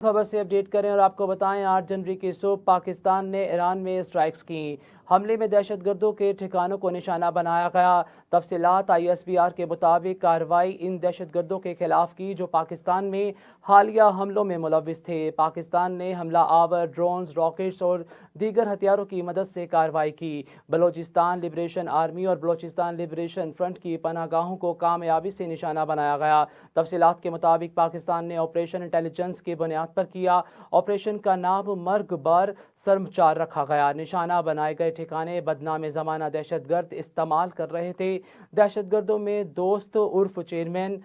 खबर से अपडेट करें और आपको बताएं 8 जनवरी की सुबह पाकिस्तान ने ईरान में स्ट्राइक्स की। हमले में दहशतगर्दों के ठिकानों को निशाना बनाया गया। तफसीलात ISBR के मुताबिक कार्रवाई इन दहशतगर्दों के खिलाफ की जो पाकिस्तान में हालिया हमलों में मुलविस थे। पाकिस्तान ने हमला आवर ड्रोन्स, रॉकेट्स और दीगर हथियारों की मदद से कार्रवाई की। बलोचिस्तान लिबरेशन आर्मी और बलोचिस्तान लिबरेशन फ्रंट की पनाहगाहों को कामयाबी से निशाना बनाया गया। तफसीलात के मुताबिक पाकिस्तान ने ऑपरेशन इंटेलिजेंस की बुनियाद पर किया। ऑपरेशन का नाम मर्ग बर सरमचार रखा गया। निशाना बनाए गए ठिकाने बदनाम ज़माना दहशतगर्द इस्तेमाल कर रहे थे। दहशतगर्दों में दोस्त उर्फ चेयरमैन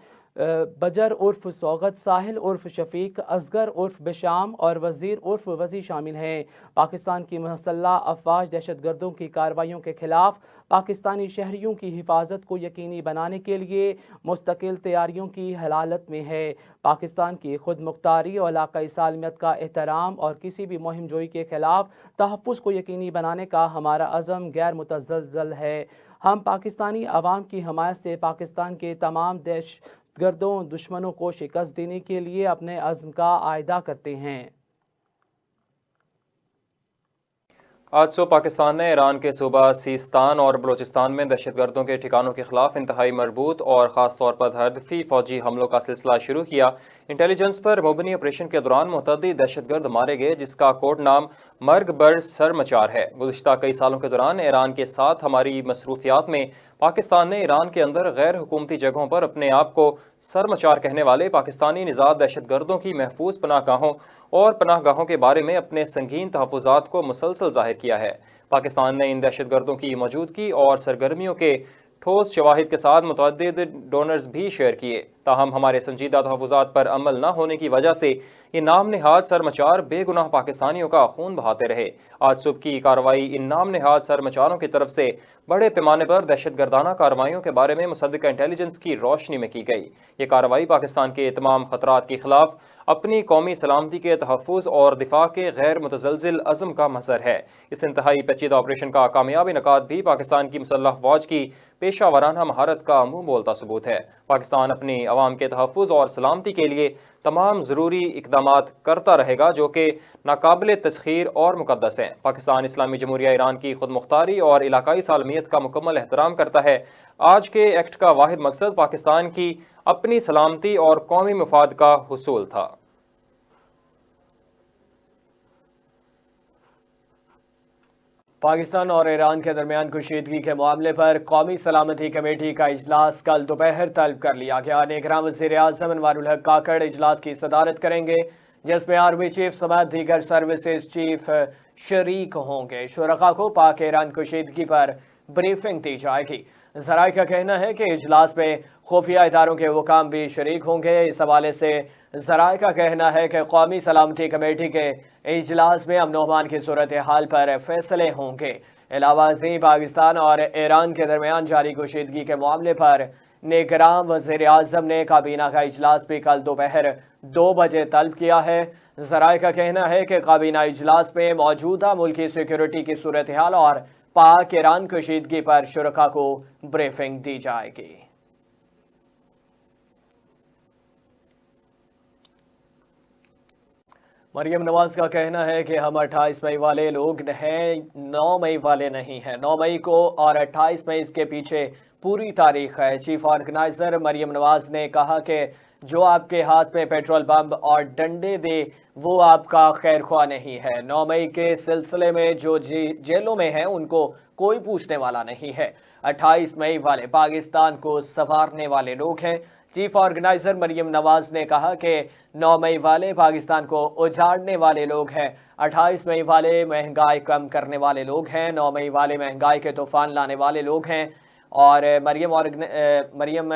बजर उर्फ सौगत, साहिल उर्फ शफीक, असगर उर्फ बिशाम और वजीर उर्फ वजी शामिल हैं। पाकिस्तान की मुसल्लह अफवाज दहशतगर्दों की कार्रवाइयों के खिलाफ पाकिस्तानी शहरियों की हिफाजत को यकीनी बनाने के लिए मुस्तकिल तैयारियों की हालत में है। पाकिस्तान की खुद मुख्तारी और इलाकाई सालमियत का एहतराम और किसी भी मुहिम जोई के खिलाफ तहफ़्फ़ुज़ को यकीनी बनाने का हमारा अज़म गैर मुतज़्ज़ल है। हम पाकिस्तानी अवाम की हमायत से पाकिस्तान के तमाम दहशतगर्दों दुश्मनों को शिकस्त देने के लिए अपने अज़्म का आयदा करते हैं। आज सुबह पाकिस्तान ने ईरान के सूबा सीस्तान और बलोचिस्तान में दहशतगर्दों के ठिकानों के खिलाफ इंतहाई मरबूत और ख़ास तौर पर हदफी फौजी हमलों का सिलसिला शुरू किया। इंटेलिजेंस पर मुबनी ऑपरेशन के दौरान मुतअद्दिद दहशतगर्द मारे गए, जिसका कोड नाम मर्ग बर सरमचार है। गुज़िश्ता कई सालों के दौरान ईरान के साथ हमारी मसरूफियात में पाकिस्तान ने ईरान के अंदर गैर हुकूमती जगहों पर अपने आप को सरमचार कहने वाले पाकिस्तानी निज़ाद दहशतगर्दों की महफूज पनाहगाहों और पनाहगाहों के बारे में अपने संगीन तहफ़्फ़ुज़ात को मुसलसल ज़ाहिर किया है। पाकिस्तान ने इन दहशतगर्दों की मौजूदगी और सरगर्मियों के ठोस शवाहिद के साथ मुतअद्दिद डोनर्स भी शेयर किए। ताहम हमारे संजीदा तहफ़्फ़ुज़ात पर अमल न होने की वजह से ये नाम नहाद सरमचार बेगुनाह पाकिस्तानियों का खून बहाते रहे। आज सुबह की कार्रवाई इन नाम नहाद सरमचारों की तरफ से बड़े पैमाने पर दहशतगर्दाना कार्रवाइयों के बारे में मुसद्दिक़ा इंटेलिजेंस की रोशनी में की गई। ये कार्रवाई पाकिस्तान के तमाम खतरात के खिलाफ अपनी कौमी सलामती के तहफ़्फ़ुज़ और दिफा के गैर मुतज़लज़िल अज़म का मज़हर है। इस इंतहाई पेचीदा ऑपरेशन का कामयाब इनकाद भी पाकिस्तान की मुसल्लह फ़ौज की पेशा वराना महारत का मुँह बोलता सबूत है। पाकिस्तान अपनी अवाम के तहफ़्फ़ुज़ और सलामती के लिए तमाम ज़रूरी इक़दामात करता रहेगा जो कि नाकाबिल तस्ख़ीर और मुक़द्दस हैं। पाकिस्तान इस्लामी जमहूरिया ईरान की खुद मुख्तारी और इलाकाई सालमियत का मुकम्मल एहतराम करता है। आज के एक्ट का वाहिद मकसद पाकिस्तान की अपनी सलामती और कौमी मफाद का हुसूल था। पाकिस्तान और ईरान के दरमियान कशीदगी के मामले पर कौमी सलामती कमेटी का इजलास कल दोपहर तलब कर लिया गया। निगरान वज़ीर आज़म अनवारुल हक काकड़ इजलास की सदारत करेंगे, जिसमें आर्मी चीफ समेत दीगर सर्विसेज चीफ शरीक होंगे। शुरका को पाक ईरान कशीदगी पर ब्रीफिंग दी जाएगी। ज़राए का कहना है कि इजलास में खुफिया इदारों के हुकाम भी शरीक होंगे। इस हवाले से ज़राए का कहना है कि कौमी सलामती कमेटी के इजलास में अमन अमान की सूरत हाल पर फैसले होंगे। अलावा अज़ीं पाकिस्तान और ईरान के दरमियान जारी कशीदगी के मामले पर निगरान वज़ीर आज़म ने काबीना का इजलास भी कल दोपहर 2 बजे तलब किया है। ज़राए का कहना है कि काबीना इजलास में मौजूदा मुल्की सिक्योरिटी की सूरत हाल और पाक ईरान कशीदगी पर शुरका को ब्रीफिंग दी जाएगी। मरियम नवाज का कहना है कि हम 28 मई वाले लोग हैं, 9 मई वाले नहीं हैं। 9 मई को और 28 मई इसके पीछे पूरी तारीख है। चीफ ऑर्गेनाइजर मरियम नवाज ने कहा कि जो आपके हाथ में पेट्रोल बम और डंडे दे वो आपका खैर ख्वाह नहीं है। 9 मई के सिलसिले में जो जेलों में हैं उनको कोई पूछने वाला नहीं है। 28 मई वाले पाकिस्तान को संवारने वाले लोग हैं। चीफ ऑर्गेनाइजर मरियम नवाज ने कहा कि 9 मई वाले पाकिस्तान को उजाड़ने वाले लोग हैं। 28 मई वाले महंगाई कम करने वाले लोग हैं। 9 मई वाले महंगाई के तूफान लाने वाले लोग हैं। और मरियम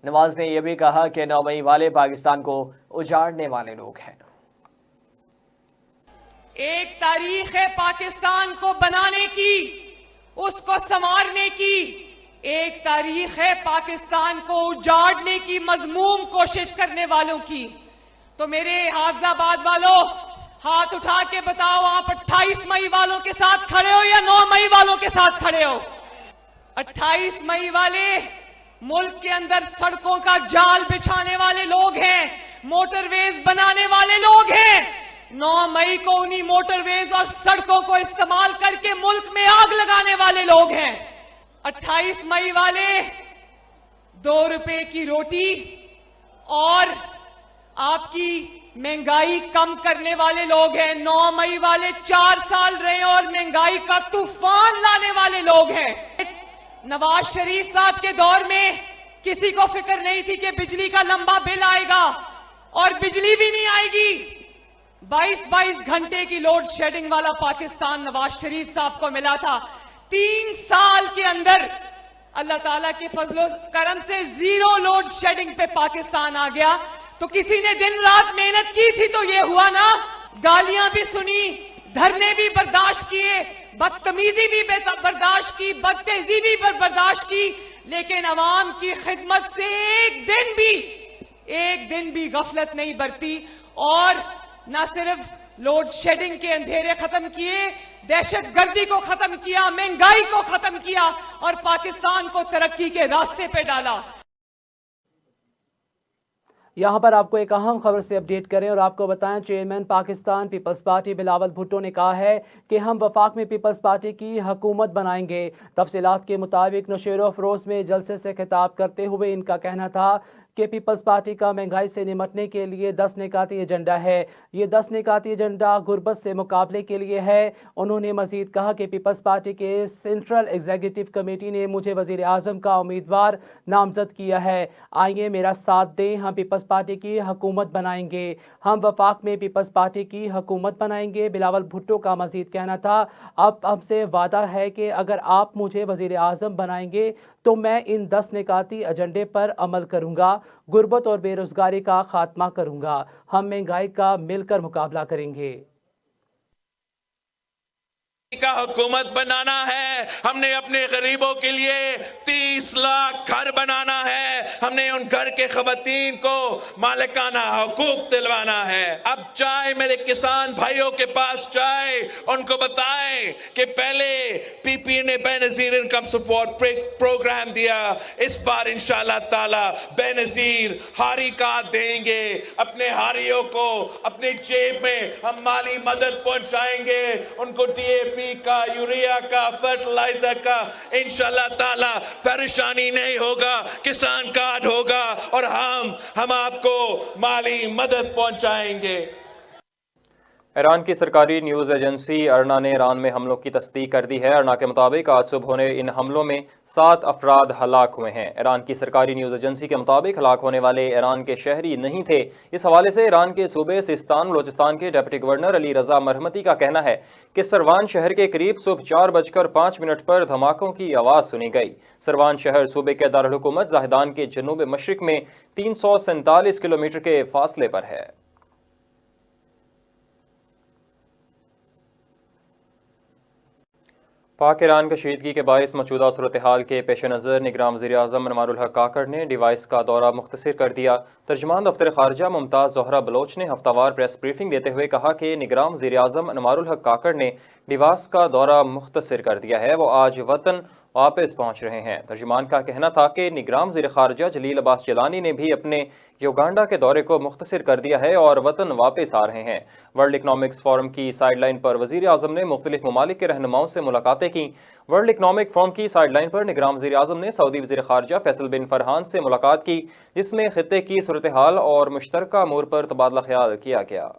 नवाज ने यह भी कहा कि 9 मई वाले पाकिस्तान को उजाड़ने वाले लोग हैं। एक तारीख है पाकिस्तान को बनाने की, उसको संवारने की। एक तारीख है पाकिस्तान को उजाड़ने की मजमूम कोशिश करने वालों की। तो मेरे हाफिजाबाद वालों, हाथ उठा के बताओ, आप 28 मई वालों के साथ खड़े हो या 9 मई वालों के साथ खड़े हो? 28 मई वाले मुल्क के अंदर सड़कों का जाल बिछाने वाले लोग हैं। मोटरवेज बनाने वाले लोग हैं। 9 मई को उन्हीं मोटरवेज और सड़कों को इस्तेमाल करके मुल्क में आग लगाने वाले लोग हैं। 28 मई वाले 2 रुपए की रोटी और आपकी महंगाई कम करने वाले लोग हैं। 9 मई वाले 4 साल रहे और महंगाई का तूफान लाने वाले लोग हैं। नवाज शरीफ साहब के दौर में किसी को फिक्र नहीं थी कि बिजली का लंबा बिल आएगा और बिजली भी नहीं आएगी। 22 घंटे की लोड शेडिंग वाला पाकिस्तान नवाज शरीफ साहब को मिला था। 3 साल के अंदर अल्लाह ताला के फजलो करम से 0 लोड शेडिंग पे पाकिस्तान आ गया। तो किसी ने दिन रात मेहनत की थी तो ये हुआ ना। गालियां भी सुनी, धरने भी बर्दाश्त किए, बदतमीजी भी बर्दाश्त की, बदतेजी भी बर्दाश्त की, लेकिन अवाम की खिदमत से एक दिन भी गफलत नहीं बरती। और न सिर्फ लोड शेडिंग के अंधेरे खत्म किए, दहशत गर्दी को खत्म किया, महंगाई को खत्म किया और पाकिस्तान को तरक्की के रास्ते पे डाला। यहाँ पर आपको एक अहम खबर से अपडेट करें और आपको बताएं, chairman Pakistan Peoples Party Bilawal Bhutto ने कहा है कि हम वफाक में पीपल्स पार्टी की हुकूमत बनाएंगे। तफसीलात के मुताबिक नौशेरो अफरोज में जलसे से खिताब करते हुए इनका कहना था कि पीपल्स पार्टी का महंगाई से निमटने के लिए 10 निकाती एजेंडा है। ये 10 निकाती एजेंडा गुर्बत से मुकाबले के लिए है। उन्होंने मजीद कहा कि पीपल्स पार्टी के सेंट्रल एग्जीक्यूटिव कमेटी ने मुझे वज़ीर आज़म का उम्मीदवार नामजद किया है। आइए मेरा साथ दें, हम पीपल्स पार्टी की हुकूमत बनाएंगे। हम वफाक में पीपल्स पार्टी की हुकूमत बनाएंगे। बिलावल भुट्टो का मजीद कहना था, अब हमसे वादा है कि अगर आप मुझे वज़ीर आज़म बनाएंगे तो मैं इन 10 निकाती एजेंडे पर अमल करूंगा। गुर्बत और बेरोजगारी का खात्मा करूंगा। हम महंगाई का मिलकर मुकाबला करेंगे। का हुकूमत बनाना है। हमने अपने गरीबों के लिए 30 लाख घर बनाना है। हमने उन घर के खवातीन को मालिकाना हुकूक दिलवाना है। अब चाहे मेरे किसान भाइयों के पास चाहे उनको बताएं कि पहले पीपी ने बेनजीर इनकम सपोर्ट प्रोग्राम दिया, इस बार इंशाअल्लाह ताला बेनजीर हारी का देंगे। अपने हारियों को अपनी जेब में हम माली मदद पहुंचाएंगे। उनको DAP का, यूरिया का, फर्टिलाइजर का इंशाअल्लाह ताला परेशानी नहीं होगा। किसान कार्ड होगा और हम आपको माली मदद पहुंचाएंगे। ईरान की सरकारी न्यूज़ एजेंसी अरना ने ईरान में हमलों की तस्दीक कर दी है। अरना के मुताबिक आज सुबह होने इन हमलों में 7 अफराद हलाक हुए हैं। ईरान की सरकारी न्यूज़ एजेंसी के मुताबिक हलाक होने वाले ईरान के शहरी नहीं थे। इस हवाले से ईरान के सूबे सिस्तान बलोचिस्तान के डिप्टी गवर्नर अली रजा मरहमती का कहना है कि सरवान शहर के करीब सुबह 4:05 पर धमाकों की आवाज़ सुनी गई। सरवान शहर सूबे के दारुल हुकूमत जाहिदान के जनूब मशरिक में 347 किलोमीटर के फासले पर है। पाक ईरान कशीदगी के बायस मौजूदा सूरत हाल के पेश नज़र निगरान वज़ीर आज़म अनवारुल हक काकड़ ने डिवाइस का दौरा मुख्तसर कर दिया। तर्जुमान दफ्तर खारजा मुमताज़ ज़ोहरा बलोच ने हफ्तावार प्रेस ब्रीफिंग देते हुए कहा कि निगरान वज़ीर आज़म अनवारुल हक काकड़ ने डिवाइस का दौरा मुख्तसर कर दिया है। वो आज वतन वापस पहुँच रहे हैं। तर्जुमान का कहना था कि निगरान वज़ीर खारजा जलील अब्बास जिलानी ने भी अपने युगांडा के दौरे को मुख्तसर कर दिया है और वतन वापस आ रहे हैं। वर्ल्ड इकनॉमिक्स फोरम की साइडलाइन पर वज़ीर आज़म ने मुख्तलिफ ममालिक के रहनुमाओं से मुलाकातें की। वर्ल्ड इकनॉमिक फोरम की साइडलाइन पर निगरान वज़ीर आज़म ने सऊदी वज़ीर खारजा फैसल बिन फरहान से मुलाकात की, जिसमें खित्ते की सूरत हाल और मुश्तरका अमूर पर तबादला ख्याल किया गया।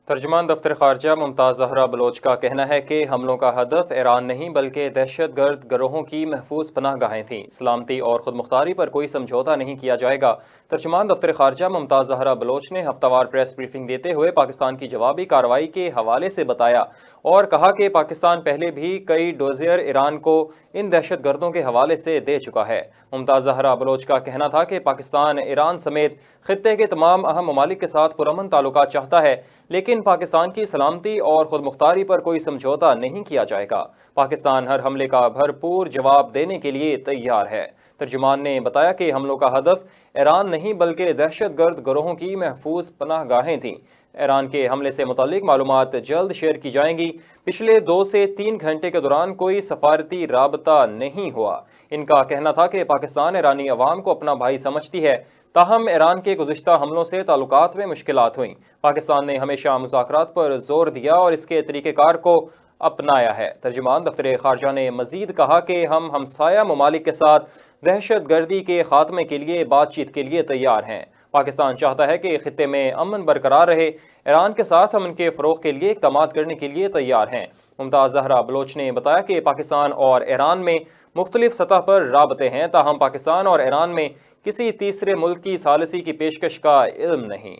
तर्जुमान दफ्तर खारजा मुमताज़ ज़हरा बलोच का कहना है कि हमलों का हदफ ईरान नहीं बल्कि दहशत गर्द गिरोहों की महफूज पनाह गाहें थीं। सलामती और खुद मुख्तारी पर कोई समझौता नहीं किया जाएगा। तर्जुमान दफ्तर खारजा मुमताज़ ज़हरा बलोच ने हफ्तावार प्रेस ब्रीफिंग देते हुए पाकिस्तान की जवाबी कार्रवाई के हवाले से बताया और कहा कि पाकिस्तान पहले भी कई डोजियर ईरान को इन दहशत गर्दों के हवाले से दे चुका है। मुमताज़ ज़हरा बलोच का कहना था कि पाकिस्तान ईरान समेत खित्ते के तमाम अहम ममालिक के साथ पुरअमन ताल्लुकात चाहता है, लेकिन पाकिस्तान की सलामती और खुद मुख्तारी पर कोई समझौता नहीं किया जाएगा। पाकिस्तान हर हमले का भरपूर जवाब देने के लिए तैयार है। तर्जुमान ने बताया कि हमलों का हदफ ईरान नहीं बल्कि दहशत गर्द गिरोहों की महफूज पनाह गाहें थीं। ईरान के हमले से मुतालिक मालूमात जल्द शेयर की जाएंगी। पिछले 2 से 3 घंटे के दौरान कोई सफारती राबता नहीं हुआ। ان کا کہنا تھا کہ پاکستان ایرانی عوام کو اپنا بھائی سمجھتی ہے، تاہم ایران کے گزشتہ حملوں سے تعلقات میں مشکلات ہوئیں۔ پاکستان نے ہمیشہ مذاکرات پر زور دیا اور اس کے طریقہ کار کو اپنایا ہے۔ ترجمان دفتر خارجہ نے مزید کہا کہ ہم ہمسایہ ممالک کے ساتھ دہشت گردی کے خاتمے کے لیے بات چیت کے لیے تیار ہیں۔ پاکستان چاہتا ہے کہ خطے میں امن برقرار رہے۔ ایران کے ساتھ امن کے فروغ کے لیے اقدامات کرنے کے لیے تیار ہیں۔ ممتاز زہرا بلوچ نے بتایا کہ پاکستان اور ایران میں مختلف سطح پر رابطے ہیں، تاہم پاکستان اور ایران میں کسی تیسرے ملک کی ثالثی کی پیشکش کا علم نہیں۔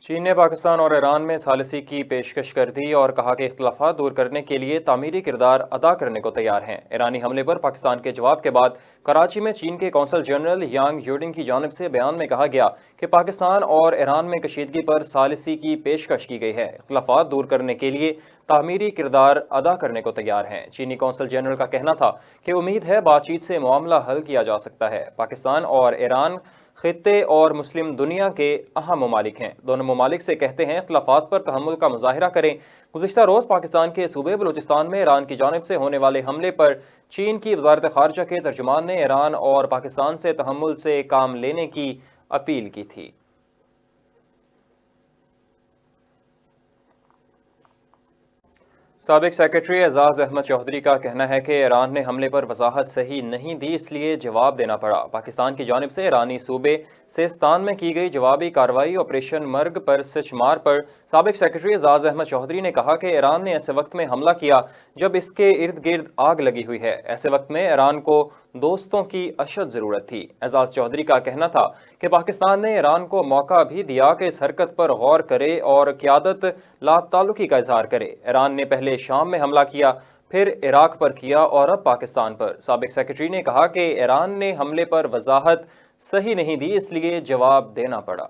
چین نے پاکستان اور ایران میں ثالثی کی پیشکش کر دی اور کہا کہ اختلافات دور کرنے کے لیے تعمیری کردار ادا کرنے کو تیار ہیں۔ ایرانی حملے پر پاکستان کے جواب کے بعد کراچی میں چین کے قونصل جنرل یانگ یوڈنگ کی جانب سے بیان میں کہا گیا کہ پاکستان اور ایران میں کشیدگی پر ثالثی کی پیشکش کی گئی ہے، اختلافات دور کرنے کے لیے تعمیری کردار ادا کرنے کو تیار ہیں۔ چینی قونصل جنرل کا کہنا تھا کہ امید ہے بات چیت سے معاملہ حل کیا جا سکتا ہے۔ پاکستان اور ایران خطے اور مسلم دنیا کے اہم ممالک ہیں، دونوں ممالک سے کہتے ہیں اختلافات پر تحمل کا مظاہرہ کریں۔ گزشتہ روز پاکستان کے صوبے بلوچستان میں ایران کی جانب سے ہونے والے حملے پر چین کی وزارت خارجہ کے ترجمان نے ایران اور پاکستان سے تحمل سے کام لینے کی اپیل کی تھی۔ سابق سیکرٹری اعزاز احمد چودھری کا کہنا ہے کہ ایران نے حملے پر وضاحت صحیح نہیں دی، اس لیے جواب دینا پڑا۔ پاکستان کی جانب سے ایرانی صوبے سیستان میں کی گئی جوابی کارروائی آپریشن مرگ پر سچمار پر سابق سیکرٹری اعزاز احمد چودھری نے کہا کہ ایران نے ایسے وقت میں حملہ کیا جب اس کے ارد گرد آگ لگی ہوئی ہے، ایسے وقت میں ایران کو دوستوں کی اشد ضرورت تھی۔ اعزاز چودھری کا کہنا تھا کہ پاکستان نے ایران کو موقع بھی دیا کہ اس حرکت پر غور کرے اور قیادت لا تعلقی کا اظہار کرے۔ ایران نے پہلے شام میں حملہ کیا، پھر عراق پر کیا اور اب پاکستان پر۔ سابق سیکرٹری نے کہا کہ ایران نے حملے پر وضاحت صحیح نہیں دی، اس لیے جواب دینا پڑا۔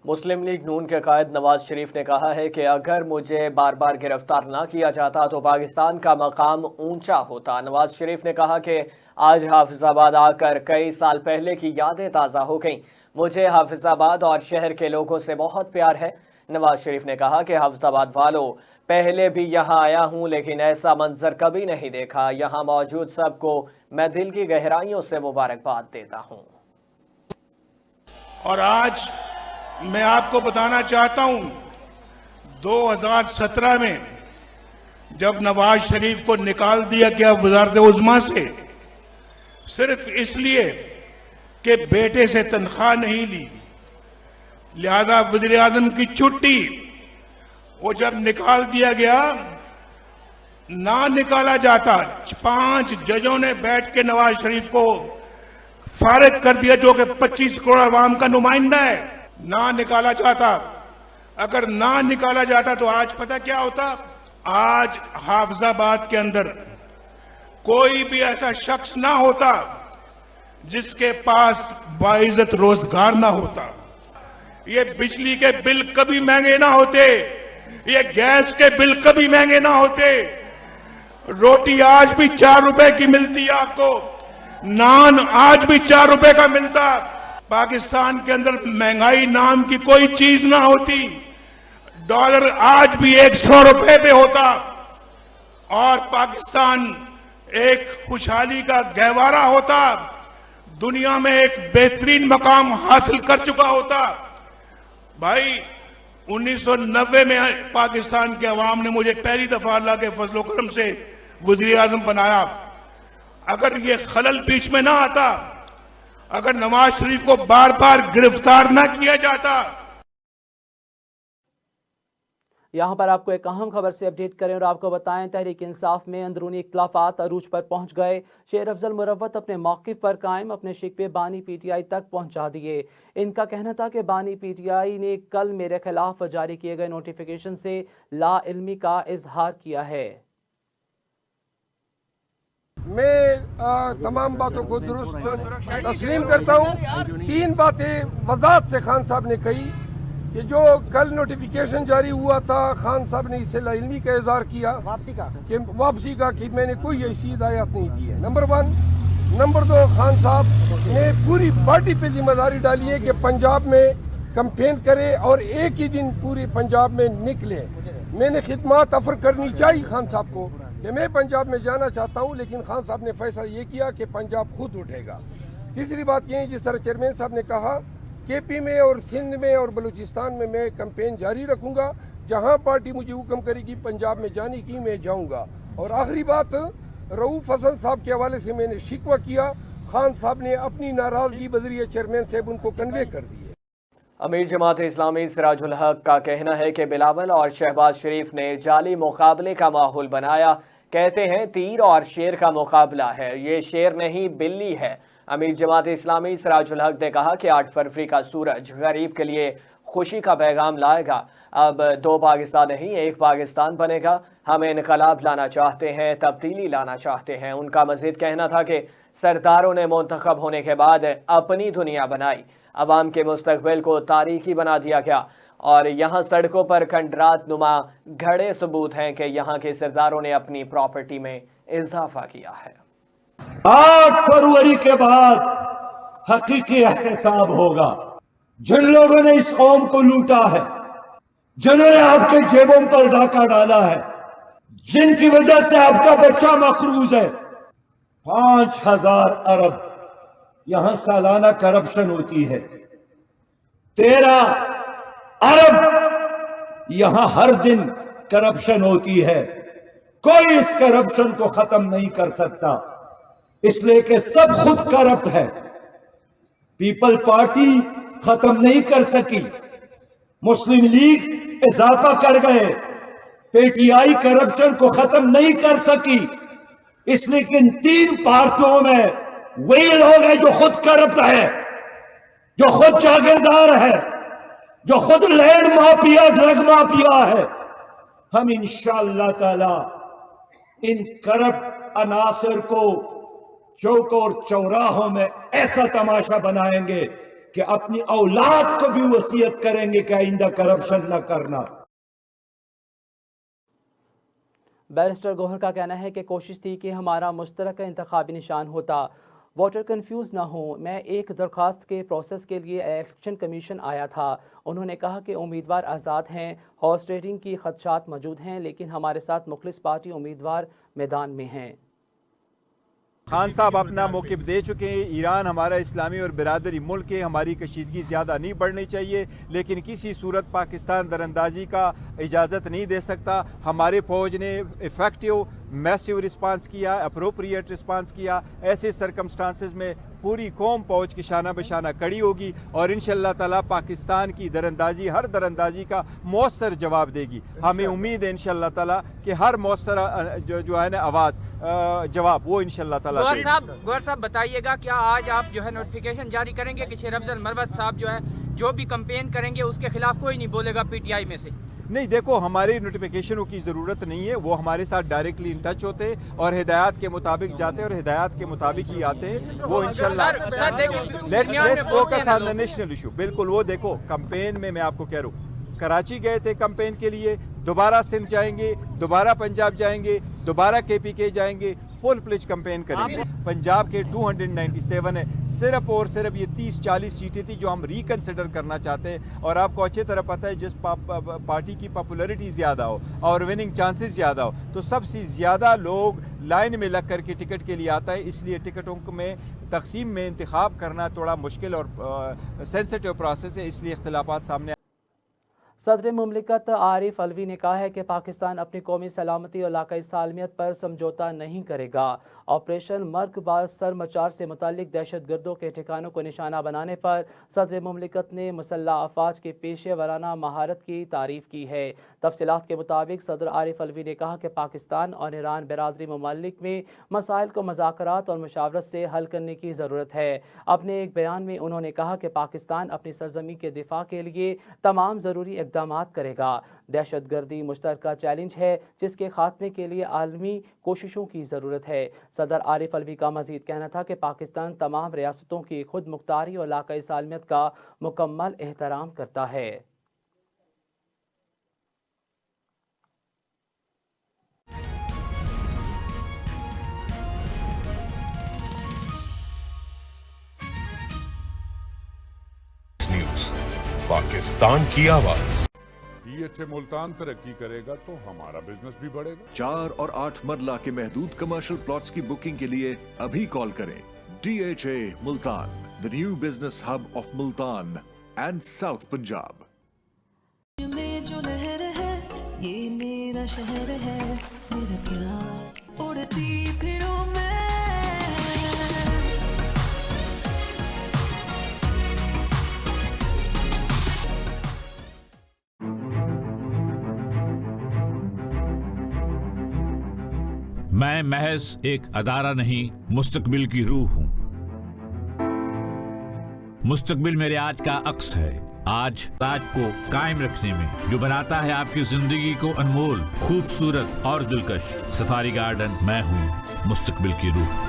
مسلم لیگ نون کے قائد نواز شریف نے کہا ہے کہ اگر مجھے بار بار گرفتار نہ کیا جاتا تو پاکستان کا مقام اونچا ہوتا۔ نواز شریف نے کہا کہ آج حافظ آباد آ کر کئی سال پہلے کی یادیں تازہ ہو گئیں۔ مجھے حافظ آباد اور شہر کے لوگوں سے بہت پیار ہے۔ نواز شریف نے کہا کہ حافظ آباد والوں، پہلے بھی یہاں آیا ہوں لیکن ایسا منظر کبھی نہیں دیکھا۔ یہاں موجود سب کو میں دل کی گہرائیوں سے مبارکباد دیتا ہوں۔ اور آج میں آپ کو بتانا چاہتا ہوں 2017 میں جب نواز شریف کو نکال دیا گیا وزارت عظمیٰ سے صرف اس لیے کہ بیٹے سے تنخواہ نہیں لی، لہذا وزیر اعظم کی چھٹی وہ جب نکال دیا گیا، نہ نکالا جاتا 5 ججوں نے بیٹھ کے نواز شریف کو فارغ کر دیا جو کہ 25 کروڑ عوام کا نمائندہ ہے۔ نہ نکالا جاتا، اگر نہ نکالا جاتا تو آج پتہ کیا ہوتا؟ آج حافظ آباد کے اندر کوئی بھی ایسا شخص نہ ہوتا جس کے پاس باعزت روزگار نہ ہوتا۔ یہ بجلی کے بل کبھی مہنگے نہ ہوتے، یہ گیس کے بل کبھی مہنگے نہ ہوتے، روٹی آج بھی 4 روپے کی ملتی ہے آپ کو، نان آج بھی 4 روپے کا ملتا۔ پاکستان کے اندر مہنگائی نام کی کوئی چیز نہ ہوتی، ڈالر آج بھی 100 روپے پہ ہوتا اور پاکستان ایک خوشحالی کا گہوارہ ہوتا، دنیا میں ایک بہترین مقام حاصل کر چکا ہوتا۔ بھائی 1990 میں پاکستان کے عوام نے مجھے پہلی دفعہ اللہ کے فضل و کرم سے وزیر اعظم بنایا۔ اگر یہ خلل بیچ میں نہ آتا، اگر نواز شریف کو بار بار گرفتار نہ کیا جاتا۔ یہاں پر آپ کو ایک اہم خبر سے اپڈیٹ کریں اور آپ کو بتائیں تحریک انصاف میں اندرونی اختلافات عروج پر پہنچ گئے۔ شیر افضل مروت اپنے موقف پر قائم، اپنے شکوے بانی پی ٹی آئی تک پہنچا دیے۔ ان کا کہنا تھا کہ بانی پی ٹی آئی نے کل میرے خلاف جاری کیے گئے نوٹیفیکیشن سے لا علمی کا اظہار کیا ہے۔ میں تمام باتوں کو درست تسلیم کرتا ہوں۔ 3 باتیں وضاحت سے خان صاحب نے کہی کہ جو کل نوٹیفیکیشن جاری ہوا تھا، خان صاحب نے اسے لا علمی کا اظہار کیا، واپسی کا کہ میں نے کوئی ایسی ہدایات نہیں دی ہے، نمبر 1۔ نمبر 2، خان صاحب نے پوری پارٹی پہ ذمہ داری ڈالی ہے کہ پنجاب میں कंपेन करे और एक ही दिन पूरे पंजाब में निकले। मैंने खिदमत ऑफर करनी चाहिए खान साहब को कि मैं पंजाब में जाना चाहता हूँ, लेकिन खान साहब ने फैसला ये किया कि पंजाब खुद उठेगा। तीसरी बात ये, जिस तरह चेयरमैन साहब ने कहा, केपी में और सिंध में और बलूचिस्तान में मैं कैंपेन जारी रखूंगा। जहां पार्टी मुझे हुक्म करेगी पंजाब में जाने की, मैं जाऊंगा। और आखिरी बात, रऊफ हसन साहब के हवाले से मैंने शिकवा किया, खान साहब ने अपनी नाराजगी बजरिए चेयरमैन साहब उनको कन्वे कर दी है। अमीर जमात इस्लामी सिराजुल हक का कहना है कि बिलावल और शहबाज शरीफ ने जाली मुकाबले का माहौल बनाया। कहते हैं तीर और शेर का मुकाबला है, ये शेर नहीं बिल्ली है। अमीर जमात इस्लामी सिराजुल हक ने कहा कि 8 फरवरी का सूरज गरीब के लिए खुशी का पैगाम लाएगा। अब 2 पाकिस्तान नहीं, 1 पाकिस्तान बनेगा। हम इनकलाब लाना चाहते हैं, तब्दीली लाना चाहते हैं। उनका मजीद कहना था कि सरदारों ने मुंतखब होने के बाद अपनी दुनिया बनाई, अवाम के मुस्तकबिल को तारीखी बना दिया गया, और यहाँ सड़कों पर खंडरात नुमा घड़े सबूत हैं कि यहाँ के सरदारों ने अपनी प्रॉपर्टी में इजाफा किया है। 8 फरवरी के बाद हकीकी एहतसाब होगा। जिन लोगों ने इस कौम को लूटा है, जिन्होंने आपके जेबों पर डाका डाला है, जिनकी वजह से आपका बच्चा मकरूज है, 5000 अरब यहां सालाना करप्शन होती है। 13 अरब यहां हर दिन करप्शन होती है। कोई इस करप्शन को खत्म नहीं कर सकता, इसलिए कि सब खुद करप्ट है। पीपल पार्टी खत्म नहीं कर सकी, मुस्लिम लीग इजाफा कर गए, पीटीआई करप्शन को खत्म नहीं कर सकी, इसलिए कि इन 3 पार्टियों में वही लोग हैं जो खुद करप्ट है, जो खुद जागीरदार है, जो खुद लैंड माफिया, ड्रग माफिया है। हम इंशाअल्लाह ताला इन करप्ट अनासर को चौक और चौराहों में ऐसा तमाशा बनाएंगे कि अपनी औलाद को भी वसीयत करेंगे कि आइंदा करप्शन न करना। बैरिस्टर गौहर का कहना है कि कोशिश थी कि हमारा मुश्तरका इंतखाबी निशान होता, वोटर कंफ्यूज ना हो। मैं एक दरख्वास्त के प्रोसेस के लिए इलेक्शन कमीशन आया था। उन्होंने कहा कि उम्मीदवार आज़ाद हैं, हॉर्स ट्रेडिंग की खदशात मौजूद हैं, लेकिन हमारे साथ मुखलिस पार्टी उम्मीदवार मैदान में हैं। खान साहब अपना मौक़िफ़ दे चुके हैं। ईरान हमारा इस्लामी और बिरादरी मुल्क है, हमारी कशीदगी ज़्यादा नहीं बढ़नी चाहिए, लेकिन किसी सूरत पाकिस्तान दरअंदाजी का इजाज़त नहीं दे सकता। हमारे फ़ौज ने इफ़ेक्टिव मैसिव रिस्पांस किया, अप्रोप्रिएट रिस्पांस किया। ऐसे सरकमस्टांसेस में पूरी कौम फ़ौज की शाना बशाना खड़ी होगी और इंशाअल्लाह ताला पाकिस्तान की दरअंदाजी, हर दरअंदाजी का मौसर जवाब देगी। हमें उम्मीद है इंशाअल्लाह ताला कि हर मौसर जो है ना आवाज़ जवाब वो इंशाअल्लाह ताला देगी। गौहर साहब बताइएगा, क्या आज आप जो है नोटिफिकेशन जारी करेंगे कि शेर अफजल मरवत साहब जो है जो भी कंपेन करेंगे उसके खिलाफ कोई नहीं बोलेगा पीटीआई में से? नहीं, देखो हमारी नोटिफिकेशनों की ज़रूरत नहीं है, वो हमारे साथ डायरेक्टली इन टच होते हैं और हिदायत के मुताबिक जाते हैं और हिदायत के मुताबिक ही आते हैं। वो इंशाल्लाह let's focus on the national issue. बिल्कुल, वो देखो कैंपेन में मैं आपको कह रहा हूँ, कराची गए थे कैंपेन के लिए, दोबारा सिंध जाएंगे, दोबारा पंजाब जाएंगे, दोबारा केपीके जाएंगे, फुल प्लेज कैंपेन करेंगे। पंजाब के 297 है, सिर्फ और सिर्फ ये 30-40 सीटें थी जो हम रिकन्सिडर करना चाहते हैं। और आपको अच्छी तरह पता है, जिस पार्टी की पॉपुलैरिटी ज़्यादा हो और विनिंग चांसेस ज़्यादा हो, तो सबसे ज़्यादा लोग लाइन में लग करके टिकट के लिए आता है। इसलिए टिकटों में तकसीम में इंतखाब करना थोड़ा मुश्किल और सेंसिटिव प्रोसेस है, इसलिए इख्तिलाफात सामने। सदर मुमलिकत आरिफ अलवी ने कहा है कि पाकिस्तान अपनी कौमी सलामती और इलाकाई सालमियत पर समझौता नहीं करेगा। ऑपरेशन मर्कबाज सरमचार से मुतालिक दहशत गर्दों के ठिकानों को निशाना बनाने पर सदर मुमलिकत ने मुसल्लह अफवाज के पेशे वराना महारत की तारीफ की है। तफसीलात के मुताबिक सदर आरिफ अलवी ने कहा कि पाकिस्तान और ईरान बिरादरी ममालिक में मसाइल को मुज़ाकरात और मुशावरत से हल करने की ज़रूरत है। अपने एक बयान में उन्होंने कहा कि पाकिस्तान अपनी सरजमी के दिफा के लिए तमाम ज़रूरी इक़दामात करेगा। दहशत गर्दी मुश्तरका चैलेंज है जिसके खात्मे के लिए आलमी कोशिशों की ज़रूरत है। सदर आरिफ अलवी का मज़ीद कहना था कि पाकिस्तान तमाम रियासतों की खुद मुख्तारी और इलाकाई सालमियत का मुकम्मल एहतराम करता है। न्यूज़ पाकिस्तान की आवाज। DHA मुल्तान तरक्की करेगा तो हमारा बिजनेस भी बढ़ेगा। 4 और 8 मरला के महदूद कमर्शियल प्लॉट्स की बुकिंग के लिए अभी कॉल करें। DHA Multan, the new business hub of Multan and south Punjab. में जो लहर है ये मेरा शहर है, मेरा प्यार उड़ती फिरो मैं। मैं महज एक अदारा नहीं, मुस्तकबिल की रूह हूं। मुस्तकबिल मेरे आज का अक्स है, आज को कायम रखने में जो बनाता है आपकी जिंदगी को अनमोल, खूबसूरत और दिलकश। सफारी गार्डन, मैं हूं मुस्तकबिल की रूह।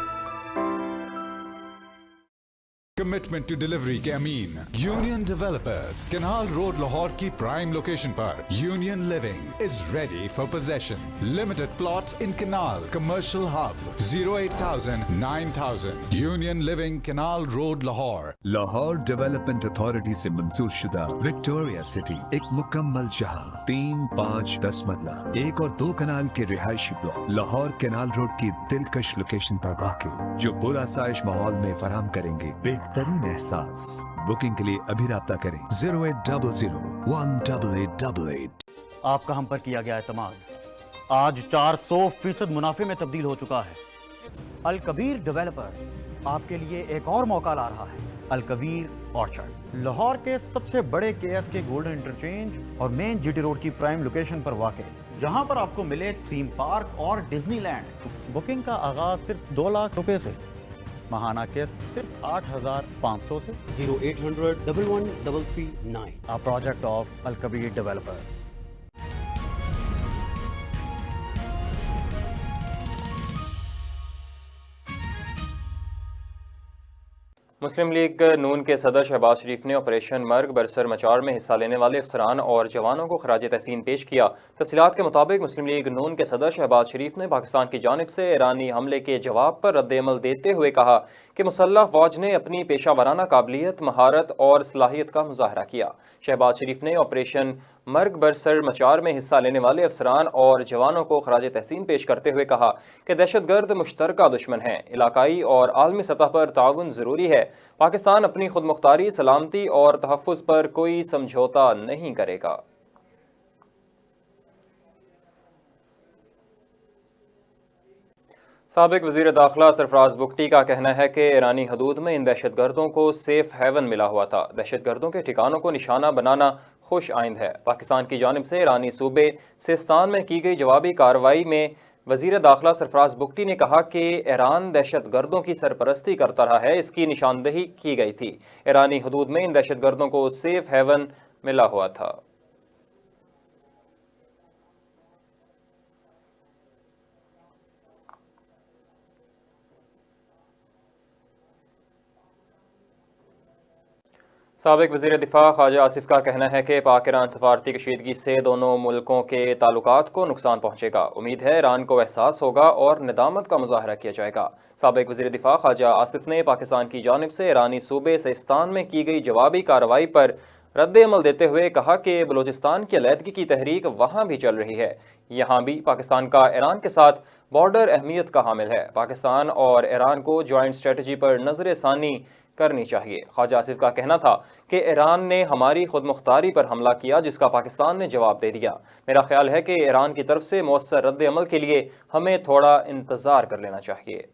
कमिटमेंट टू डिलीवरी के Amin union developers, canal road Lahore की प्राइम लोकेशन पर union living is ready for possession. Limited plots in canal commercial hub 08,000 9,000 union living canal road Lahore. Lahore development authority से मंजूर शुदा विक्टोरिया सिटी एक मुकम्मल जहां 3, 5, 10 मरला 1 और 2 कनाल के रिहायशी ब्लॉक लाहौर कैनाल रोड की दिलकश लोकेशन पर वाक़, जो पुरआसाइश माहौल में फराहम करेंगे बेहतरीन एहसास। बुकिंग के लिए अभी राब्ता करें 0800 18888। आपका हम पर किया गया एतमाद आज 400% मुनाफे में तब्दील हो चुका है। अल कबीर डेवलपर आपके लिए एक और मौका ला रहा है। अल कबीर ऑर्चर्ड लाहौर के सबसे बड़े KSK गोल्डन इंटरचेंज और मेन GT रोड की प्राइम लोकेशन पर वाक़, जहां पर आपको मिले थीम पार्क और डिज्नीलैंड। बुकिंग का आगाज सिर्फ 2 लाख रुपए से, महाना किस्त सिर्फ 8,500 से। 0800 113339। A project of Al Kabir Developers। Muslim League Noon के सदर शहबाज शरीफ ने ऑपरेशन मर्ग बरसर मचार में हिस्सा लेने वाले अफसरान और जवानों को खराज तहसीन पेश किया। तफसीलात के मुताबिक मुस्लिम लीग नून के सदर शहबाज शरीफ ने पाकिस्तान की जानिब से ईरानी हमले के जवाब पर रद्द-ए-अमल देते हुए कहा कि मुसल्लह फौज ने अपनी पेशा वराना काबिलियत, महारत और सलाहियत का मुजाहरा किया। शहबाज शरीफ ने ऑपरेशन मर्ग बरसर मचार में हिस्सा लेने वाले अफसरान और जवानों को खराज तहसीन पेश करते हुए कहा कि दहशतगर्द मुश्तरका दुश्मन हैं, इलाकाई और आलमी सतह पर ताउन ज़रूरी है। पाकिस्तान अपनी खुद मुख्तारी, सलामती और तहफ़्फ़ुज़ पर कोई समझौता नहीं करेगा। साबिक वज़ीर दाखिला सरफराज बुगटी का कहना है कि ईरानी हदूद में इन दहशतगर्दों को सेफ हेवन मिला हुआ था। दहशतगर्दों के ठिकानों को निशाना बनाना खुश आइंद है। पाकिस्तान की जानिब से ईरानी सूबे सिस्तान में की गई जवाबी कार्रवाई में वज़ीर दाखिला सरफराज बुगटी ने कहा कि ईरान दहशतगर्दों की सरपरस्ती करता रहा है, इसकी निशानदही की गई थी। ईरानी हदूद में इन दहशतगर्दों को सेफ हेवन मिला हुआ था। साबिक वज़ीर दिफा ख्वाजा आसिफ का कहना है कि पाक ईरान सफारती कशीदगी से दोनों मुल्कों के ताल्लुकात को नुकसान पहुँचेगा। उम्मीद है ईरान को एहसास होगा और निदामत का मुजाहरा किया जाएगा। साबिक वज़ीर दिफा ख्वाजा आसिफ ने पाकिस्तान की जानिब से ईरानी सूबे सिस्तान में की गई जवाबी कार्रवाई पर रद्द-ए-अमल देते हुए कहा कि बलूचिस्तान की अलहदगी की तहरीक वहाँ भी चल रही है, यहाँ भी पाकिस्तान का ईरान के साथ बॉर्डर अहमियत का हामिल है। पाकिस्तान और ईरान को जॉइंट स्ट्रेटजी पर नजर सानी करनी चाहिए। ख्वाजा आसिफ का कहना था कि ईरान ने हमारी खुद मुख्तारी पर हमला किया, जिसका पाकिस्तान ने जवाब दे दिया। मेरा ख्याल है कि ईरान की तरफ से मौसर रद्द अमल के लिए हमें थोड़ा इंतजार कर लेना चाहिए।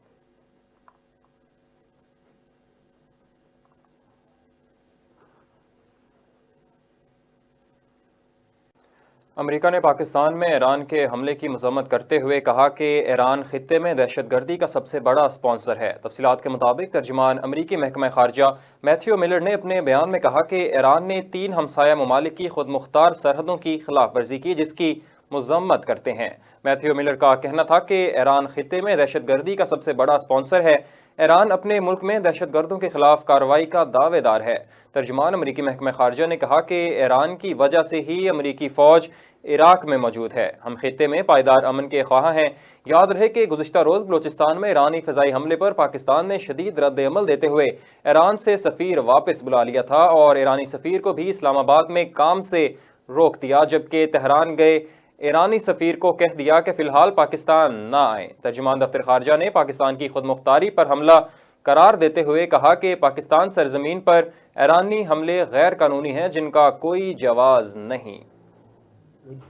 अमेरिका ने पाकिस्तान में ईरान के हमले की मज़म्मत करते हुए कहा कि ईरान खित्ते में दहशतगर्दी का सबसे बड़ा स्पॉन्सर है। तफसीलात के मुताबिक तर्जुमान अमरीकी महकमा खारजा मैथ्यू मिलर ने अपने बयान में कहा कि ईरान ने 3 हमसाया ममालिक की खुद मुख्तार सरहदों की खिलाफ वर्जी की, जिसकी मज़म्मत करते हैं। मैथ्यू मिलर का कहना था कि ईरान खित्ते में दहशतगर्दी का सबसे बड़ा स्पॉन्सर है। ایران اپنے ملک میں دہشت گردوں کے خلاف کارروائی کا دعوے دار ہے۔ ترجمان امریکی محکمہ خارجہ نے کہا کہ ایران کی وجہ سے ہی امریکی فوج عراق میں موجود ہے۔ ہم خطے میں پائیدار امن کے خواہاں ہیں۔ یاد رہے کہ گزشتہ روز بلوچستان میں ایرانی فضائی حملے پر پاکستان نے شدید رد عمل دیتے ہوئے ایران سے سفیر واپس بلا لیا تھا اور ایرانی سفیر کو بھی اسلام آباد میں کام سے روک دیا، جبکہ تہران گئے ایرانی سفیر کو کہہ دیا کہ فی الحال پاکستان نہ آئیں۔ ترجمان دفتر خارجہ نے پاکستان کی خود مختاری پر حملہ قرار دیتے ہوئے کہا کہ پاکستان سرزمین پر ایرانی حملے غیر قانونی ہیں جن کا کوئی جواز نہیں۔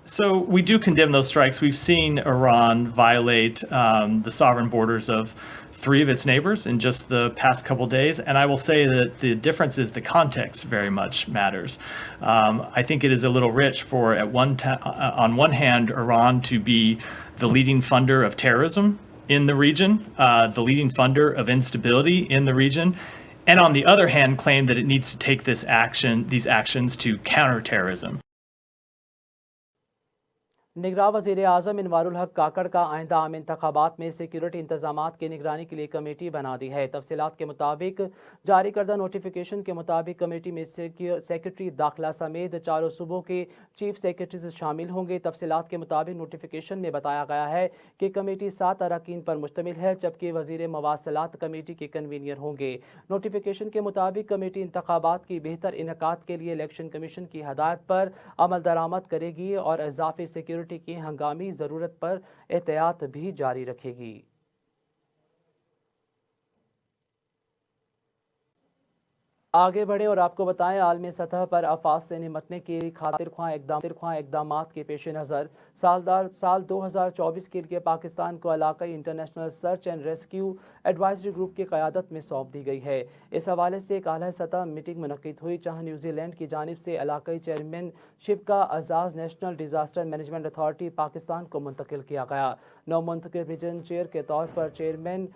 So we do condemn those strikes. We've seen Iran violate the sovereign borders of 3 of its neighbors in just the past couple days, and I will say that the difference is the context very much matters. I think it is a little rich for on one hand Iran to be the leading funder of terrorism in the region, the leading funder of instability in the region, and on the other hand claim that it needs to take these actions to counter terrorism. نگراں وزیر اعظم انوار الحق کاکڑ کا آئندہ عام انتخابات میں security انتظامات کی نگرانی کے لیے کمیٹی بنا دی ہے۔ تفصیلات کے مطابق جاری کردہ نوٹیفیکیشن کے مطابق کمیٹی میں سیکریٹری داخلہ سمیت 4 صوبوں کے چیف سیکریٹریز شامل ہوں گے۔ تفصیلات کے مطابق نوٹیفیکیشن میں بتایا گیا ہے کہ کمیٹی 7 اراکین پر مشتمل ہے، جبکہ وزیر مواصلات کمیٹی کے کنوینر ہوں گے۔ نوٹیفیکیشن کے مطابق کمیٹی انتخابات کی بہتر انعقاد کے لیے الیکشن کمیشن کی ہدایت پر عمل درآمد کرے گی اور اضافی سیکیورٹی کی ہنگامی ضرورت پر احتیاط بھی جاری رکھے گی۔ آگے بڑھیں اور آپ کو بتائیں عالمی سطح پر آفات سے نمٹنے کی خاطر خواہ اقدامات کے پیش نظر سال 2024 کے لیے پاکستان کو علاقائی international search and rescue advisory group کی قیادت میں سونپ دی گئی ہے۔ اس حوالے سے ایک اعلیٰ سطح میٹنگ منعقد ہوئی جہاں نیوزی لینڈ کی جانب سے علاقائی چیئرمین شپ کا اعزاز national disaster management authority Pakistan کو منتقل کیا گیا۔ نو منتخب ریجن چیئر کے طور پر چیئرمین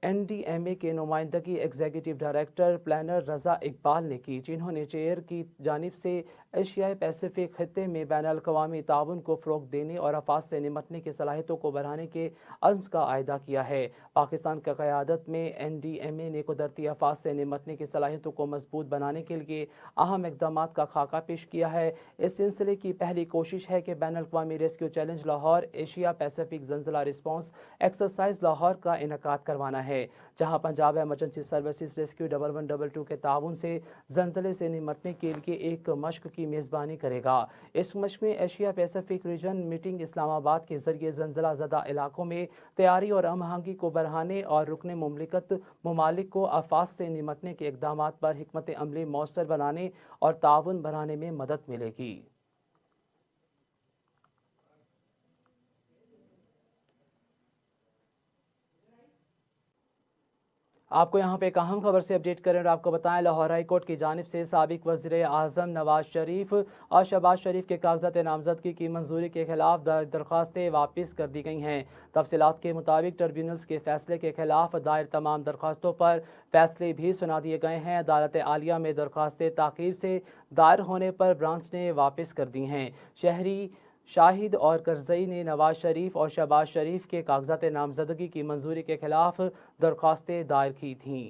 NDMA کے نمائندگی ایگزیکٹو ڈائریکٹر پلانر رضا اقبال نے کی، جنہوں نے چیئر کی جانب سے ایشیائی پیسیفک خطے میں بین الاقوامی تعاون کو فروغ دینے اور آفات سے نمٹنے کی صلاحیتوں کو بڑھانے کے عزم کا اعادہ کیا ہے۔ پاکستان کی قیادت میں NDMA نے قدرتی آفات سے نمٹنے کی صلاحیتوں کو مضبوط بنانے کے لیے اہم اقدامات کا خاکہ پیش کیا ہے۔ اس سلسلے کی پہلی کوشش ہے کہ بین الاقوامی rescue challenge Lahore Asia Pacific زلزلہ رسپانس ایکسرسائز لاہور کا انعقاد کروانا ہے، جہاں پنجاب ایمرجنسی سروسز ریسکیو 1122 کے تعاون سے زلزلے سے نمٹنے کے لیے ایک مشق کی میزبانی کرے گا۔ اس مشق میں ایشیا پیسیفک ریجن میٹنگ اسلام آباد کے ذریعے زلزلہ زدہ علاقوں میں تیاری اور ہم آہنگی کو بڑھانے اور رکن ممالک کو آفات سے نمٹنے کے اقدامات پر حکمت عملی مؤثر بنانے اور تعاون بڑھانے میں مدد ملے گی۔ آپ کو یہاں پہ ایک اہم خبر سے اپڈیٹ کریں اور آپ کو بتائیں لاہور ہائی کورٹ کی جانب سے سابق وزیر اعظم نواز شریف اور شہباز شریف کے کاغذات نامزدگی کی منظوری کے خلاف درخواستیں واپس کر دی گئی ہیں۔ تفصیلات کے مطابق ٹربیونلز کے فیصلے کے خلاف دائر تمام درخواستوں پر فیصلے بھی سنا دیے گئے ہیں۔ عدالت عالیہ میں درخواستیں تاخیر سے دائر ہونے پر برانچ نے واپس کر دی ہیں۔ شہری شاہد اور کرزئی نے نواز شریف اور شہباز شریف کے کاغذات نامزدگی کی منظوری کے خلاف درخواستیں دائر کی تھیں۔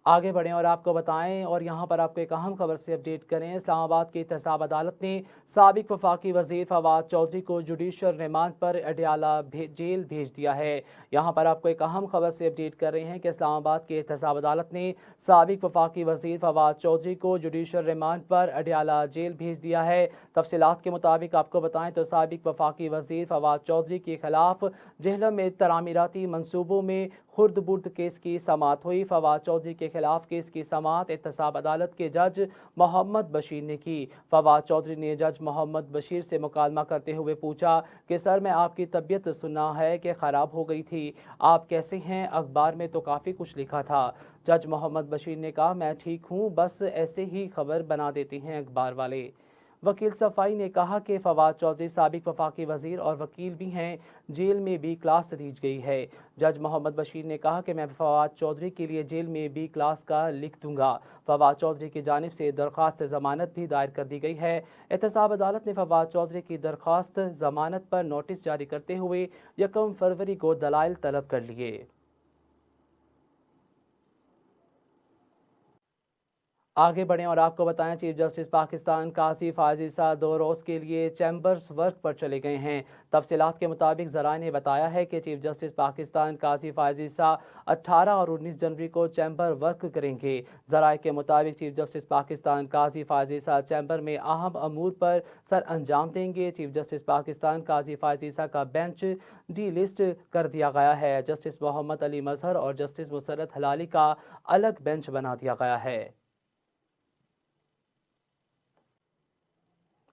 آگے بڑھیں اور آپ کو بتائیں اور یہاں پر آپ کو ایک اہم خبر سے اپڈیٹ کریں۔ اسلام آباد کی احتساب عدالت نے سابق وفاقی وزیر فواد چودھری کو جوڈیشل ریمانڈ پر اڈیالہ جیل بھیج دیا ہے۔ یہاں پر آپ کو ایک اہم خبر سے اپڈیٹ کر رہے ہیں کہ اسلام آباد کی احتساب عدالت نے سابق وفاقی وزیر فواد چودھری کو جوڈیشل ریمانڈ پر اڈیالہ جیل بھیج دیا ہے۔ تفصیلات کے مطابق آپ کو بتائیں تو سابق وفاقی وزیر فواد چودھری کے خلاف جہلم میں تعمیراتی منصوبوں میں خرد برد کیس کی سماعت ہوئی۔ فواد چودھری کے خلاف کیس کی سماعت احتساب عدالت کے جج محمد بشیر نے کی۔ فواد چودھری نے جج محمد بشیر سے مکالمہ کرتے ہوئے پوچھا کہ سر میں آپ کی طبیعت سنا ہے کہ خراب ہو گئی تھی، آپ کیسے ہیں؟ اخبار میں تو کافی کچھ لکھا تھا۔ جج محمد بشیر نے کہا میں ٹھیک ہوں، بس ایسے ہی خبر بنا دیتے ہیں اخبار والے۔ वकील सफाई ने कहा कि फवाद चौधरी साबिक वफाकी वजीर और वकील भी हैं, जेल में भी क्लास दी गई है। जज मोहम्मद बशीर ने कहा कि मैं फवाद चौधरी के लिए जेल में भी क्लास का लिख दूंगा। फवाद चौधरी की जानिब से दरख्वास्त जमानत भी दायर कर दी गई है। एहतसाब अदालत ने फवाद चौधरी की दरख्वास्त जमानत पर नोटिस जारी करते हुए 1 फरवरी को दलाइल तलब कर लिए। आगे बढ़ें और आपको बताएं, चीफ जस्टिस पाकिस्तान काजी फायज ईसा 2 रोज़ के लिए चैम्बर्स वर्क पर चले गए हैं। तफसीलात के मुताबिक ज़राए ने बताया है कि चीफ जस्टिस पाकिस्तान काजी फायज ईसा 18 और 19 जनवरी को चैम्बर वर्क करेंगे। ज़राए के मुताबिक चीफ जस्टिस पाकिस्तान काजी फायज ईसा चैम्बर में अहम अमूर पर सर अंजाम देंगे। चीफ जस्टिस पाकिस्तान काजी फायज ईसा का बेंच डी लिस्ट कर दिया गया है। जस्टिस मोहम्मद अली मजहर और जस्टिस मुसरत हलाली का अलग बेंच बना दिया गया है।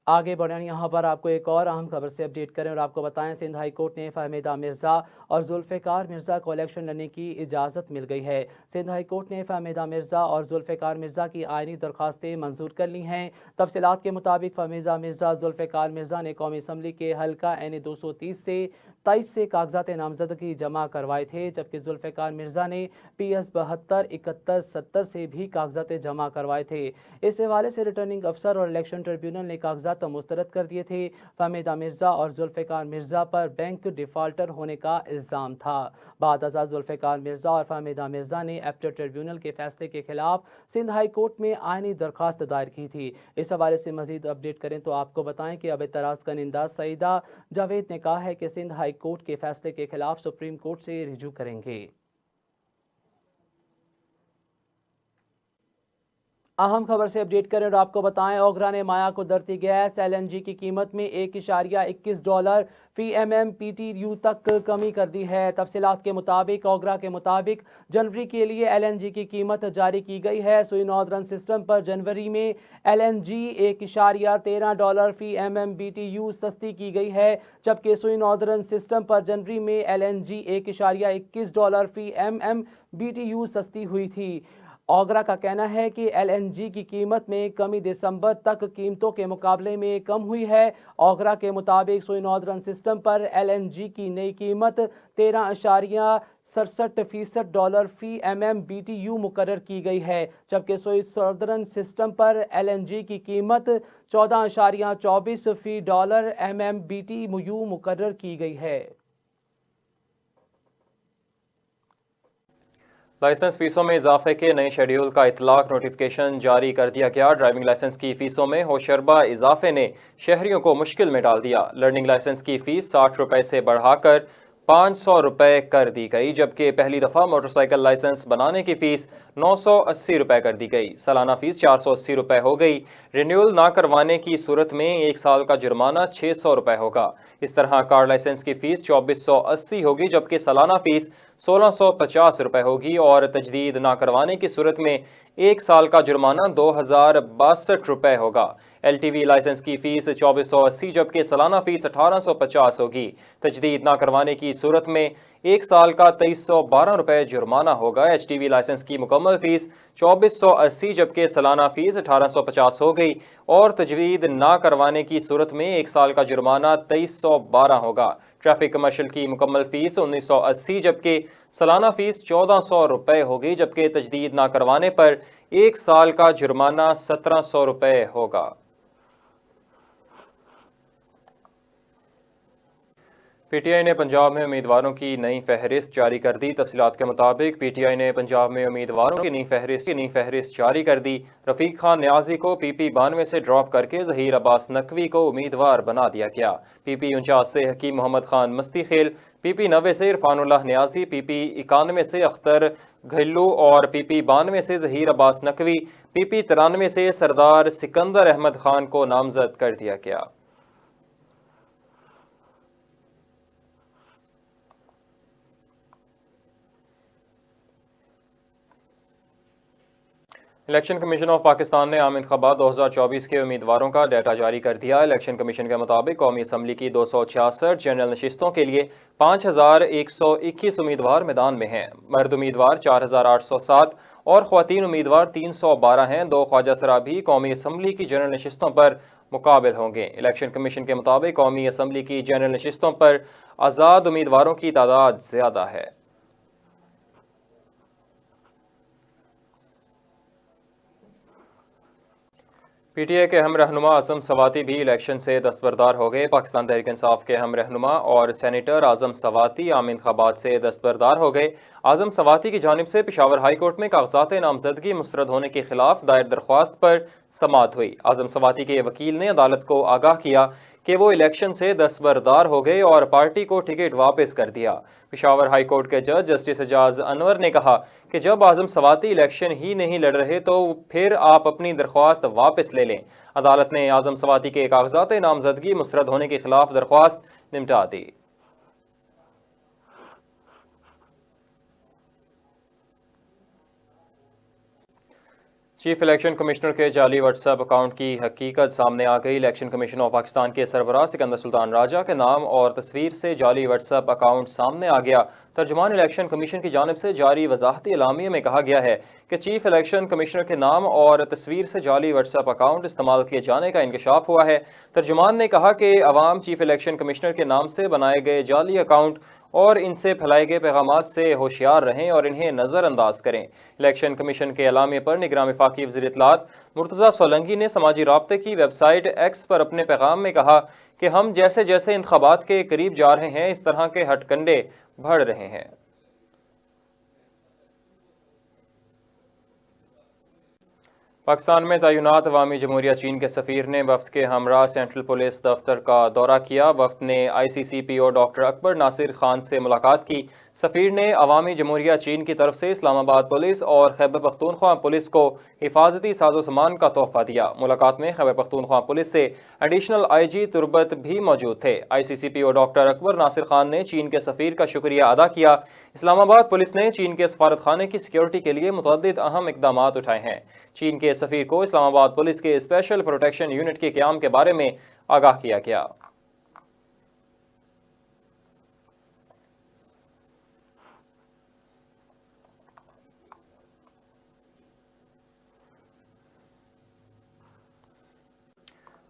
आगे बढ़ें, यहाँ पर आपको एक और अहम खबर से अपडेट करें और आपको बताएं, सिंध हाई कोर्ट ने फहमीदा मिर्ज़ा और जुल्फ़िकार मिर्ज़ा को इलेक्शन लड़ने की इजाज़त मिल गई है। सिंध हाई कोर्ट ने फहमीदा मिर्ज़ा और जुल्फ़िकार मिर्ज़ा की आइनी दरख्वास्तें मंजूर कर ली हैं। तफसीलात के मुताबिक फहमीदा मिर्ज़ा जुल्फ़िकार मिर्ज़ा ने कौमी असम्बली के हल्का NA 230 से 23 से कागजात नामजदगी जमा करवाए थे, जबकि जुल्फ़िकार मिर्ज़ा ने PS 72, 71, 70 से भी कागजात जमा करवाए थे। इस हवाले से रिटर्निंग अफसर और इलेक्शन ट्रिब्यूनल ने कागजात मुस्तरद कर दिए थे। फहमीदा मिर्ज़ा और जुल्फ़िकार मिर्ज़ा पर बैंक डिफ़ाल्टर होने का इल्ज़ाम था। बाद अज़ा जुल्फ़िकार मिर्ज़ा और फहमीदा मिर्ज़ा ने एप्टर ट्रिब्यूनल के फैसले के खिलाफ सिंध हाई कोर्ट में आइनी दरख्वास्त दायर की थी। इस हवाले से मज़ीद अपडेट करें तो आपको बताएं कि अब एतराज़ कनिंदा सईदा जावेद ने कहा है कि सिंध हाई कोर्ट के फैसले के खिलाफ सुप्रीम कोर्ट से रिजू करेंगे। अहम खबर से अपडेट करें और आपको बताएं, ओगरा ने माया कुदरती गैस LNG की कीमत में $1.21 फी MMBTU तक कमी कर दी है। तफसीलात के मुताबिक ओगरा के मुताबिक जनवरी के लिए LNG की कीमत जारी की गई है। सुई नॉर्दर्न सिस्टम पर जनवरी में LNG $1.13 फी MMBTU सस्ती की गई है, जबकि सुई नॉर्दर्न सिस्टम पर जनवरी में LNG $1.21 फी MMBTU सस्ती हुई थी। ओगरा का कहना है कि LNG की कीमत में कमी दिसंबर तक कीमतों के मुकाबले में कम हुई है। ओगरा के मुताबिक सुई नॉर्दर्न सिस्टम पर LNG की नई कीमत $13.67 फी MMBTU मुकर्रर की गई है, जबकि सुई नॉर्दर्न सिस्टम पर LNG की कीमत $14.24 फी MMBTU मुकर्रर की गई है। लाइसेंस फीसों में इजाफे के नए शेड्यूल का इतलाक नोटिफिकेशन जारी कर दिया गया। ड्राइविंग लाइसेंस की फीसों में होशरबा इजाफे ने शहरियों को मुश्किल में डाल दिया। लर्निंग लाइसेंस की फीस 60 रुपए से बढ़ाकर 500 रुपए कर दी गई, जबकि पहली दफ़ा मोटरसाइकिल लाइसेंस बनाने की फीस 980 रुपए कर दी गई। सालाना फीस 480 रुपए हो गई। रिन्यूअल ना करवाने की सूरत में 1 साल का जुर्माना 600 रुपए होगा। इस तरह कार लाइसेंस की फीस 2480 होगी, जबकि सालाना फीस 1650 रुपए होगी और तजदीद ना करवाने की सूरत में 1 साल का जुर्माना 2062 रुपए होगा। LTV लाइसेंस की फीस 2480 जबकि सालाना फीस 1850 होगी। तजदीद ना करवाने की सूरत में 1 साल का 2312 रुपए जुर्माना होगा। HTV लाइसेंस की मुकम्मल फीस 2480 जबकि सालाना फीस 1850 हो गई और तजदीद ना करवाने की सूरत में 1 साल का जुर्माना 2312 होगा। ट्रैफिक कमर्शियल की मुकम्मल फीस 1980 जबकि सालाना फीस 1400 रुपए होगी, जबकि तजदीद ना करवाने पर 1 साल का जुर्माना 1700 रुपए होगा। PTI ने पंजाब में उम्मीदवारों की नई फहरिस्त जारी कर दी। तफसीलात के मुताबिक PTI ने पंजाब में उम्मीदवारों की नई फहरिस्त जारी कर दी। रफीक खान न्याजी को PP 92 से ड्रॉप करके ज़हीर अब्बास नकवी को उम्मीदवार बना दिया गया। PP 49 से हकीम मोहम्मद खान मस्ती खेल, PP 90 से इरफानुल्लाह न्याजी, PP 91 से अख्तर घिल्लू और PP 92 से ज़हीर अब्बास नकवी, PP 93 से सरदार सिकंदर अहमद खान को नामजद कर दिया गया। इलेक्शन कमीशन ऑफ पाकिस्तान ने आम इंतखाबात 2024 के उम्मीदवारों का डाटा जारी कर दिया। इलेक्शन कमीशन के मुताबिक कौमी असम्बली की 266 जनरल नशिस्तों के लिए 5121 उम्मीदवार मैदान में हैं। मर्द उम्मीदवार 4807 और ख्वातीन उम्मीदवार 312 हैं। 2 ख्वाजा सराबी कौमी असम्बली की जनरल नशिस्तों पर मुकाबिल होंगे। इलेक्शन कमीशन के मुताबिक कौमी असम्बली की जनरल नशिस्तों पर आज़ाद उम्मीदवारों की तादाद ज़्यादा है। PTI के अहम रहनुमा आज़म सवाती भी इलेक्शन से दस्तबरदार हो गए। पाकिस्तान तहरीक इंसाफ के अहम रहनुमा और सेनेटर आज़म सवाती आम इंतखाबात से दस्तबरदार हो गए। आज़म सवाती की जानिब से पेशावर हाई कोर्ट में कागजात नामजदगी मुस्तरद होने के खिलाफ दायर दरख्वास्त पर समाअत हुई। आज़म सवाती के वकील ने अदालत को आगाह किया कि वो इलेक्शन से दस्तबरदार हो गए और पार्टी को टिकट वापस कर दिया। पेशावर हाई कोर्ट के जज जस्टिस एजाज अनवर ने कहा कि जब आज़म सवाती इलेक्शन ही नहीं लड़ रहे तो फिर आप अपनी दरख्वास्त वापस ले लें। अदालत ने आज़म सवाती के कागजात नामजदगी मुस्तरद होने के खिलाफ दरख्वास्त निपटा दी। चीफ इलेक्शन कमिश्नर के जाली व्हाट्सएप अकाउंट की हकीकत सामने आ गई। इलेक्शन कमीशन ऑफ पाकिस्तान के सरबराह सिकंदर सुल्तान राजा के नाम और तस्वीर से जाली व्हाट्सएप अकाउंट सामने आ गया। तर्जुमान इलेक्शन कमीशन की जानिब से जारी वजाहती एलामिये में कहा गया है कि चीफ इलेक्शन कमिश्नर के नाम और तस्वीर से जाली व्हाट्सएप अकाउंट इस्तेमाल किए जाने का इंकशाफ हुआ है। तर्जुमान ने कहा कि अवाम चीफ इलेक्शन कमिश्नर के नाम से बनाए गए जाली अकाउंट और इनसे फैलाए गए पैगामात से होशियार रहें और इन्हें नज़रअंदाज करें। इलेक्शन कमीशन के एलामिये पर निगरान वफाकी वज़ीर इत्तलात मुर्तज़ा सोलंकी ने समाजी राब्ते की वेबसाइट एक्स पर अपने पैगाम में कहा कि हम जैसे जैसे इंतखाबात के करीब जा रहे हैं इस तरह के हथकंडे बढ़ रहे हैं। पाकिस्तान में तैनात अवामी जमहूरिया चीन के सफ़ीर ने वफ्द के हमरा सेंट्रल पुलिस दफ्तर का दौरा किया। वफ्द ने ICCPO डॉक्टर अकबर नासिर खान से मुलाकात की। सफ़ीर ने अवामी जमहूरिया चीन की तरफ से इस्लामाबाद पुलिस और खैबर पख्तूनख्वा पुलिस को हिफाजती साजो सामान का तोहफा दिया। मुलाकात में खैबर पख्तूनख्वा पुलिस से एडिशनल IG तुरबत भी मौजूद थे। ICCPO डॉक्टर अकबर नासिर खान ने चीन के सफ़ीर का शुक्रिया अदा किया। इस्लामाबाद पुलिस ने चीन के सफारत खाने की सिक्योरिटी के लिए मुतअद्दिद अहम इकदाम उठाए हैं। चीन के सफ़ीर को इस्लामाबाद पुलिस के स्पेशल प्रोटेक्शन यूनिट के क़याम के बारे में आगाह किया गया।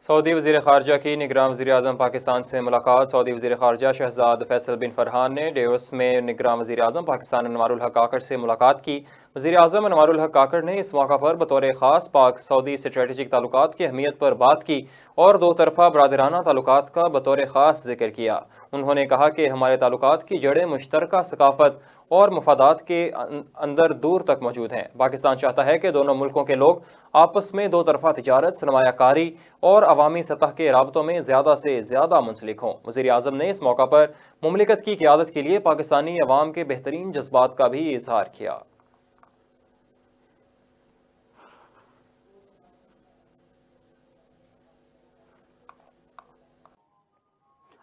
सऊदी वज़ीर ख़ारजा की निगरान वज़ीर आज़म पाकिस्तान से मुलाकात। सऊदी वज़ीर ख़ारजा शहज़ाद फैसल बिन फरहान ने डेवोस में निगरान वज़ीर आज़म पाकिस्तान अनवारुल हक काकड़ से मुलाकात की। वज़ीर आज़म अनवारुल हक काकड़ ने इस मौका पर बतौर ख़ास पाक सऊदी स्ट्रेटेजिक ताल्लुकात की अहमियत पर बात की और दो तरफ़ा बरादराना ताल्लुकात का बतौर ख़ास जिक्र किया। उन्होंने कहा कि हमारे ताल्लुकात की जड़ें मुश्तरका सकाफ़त और मफादात के अंदर दूर तक मौजूद हैं। पाकिस्तान चाहता है कि दोनों मुल्कों के लोग आपस में दो तरफ़ा तिजारत, सरमायाकारी और अवामी सतह के राबतों में ज़्यादा से ज़्यादा मुंसलिक हों। वज़ीर आज़म ने इस मौका पर मुमलिकत की क़यादत के लिए पाकिस्तानी अवाम के बेहतरीन जज्बात का भी इज़हार किया।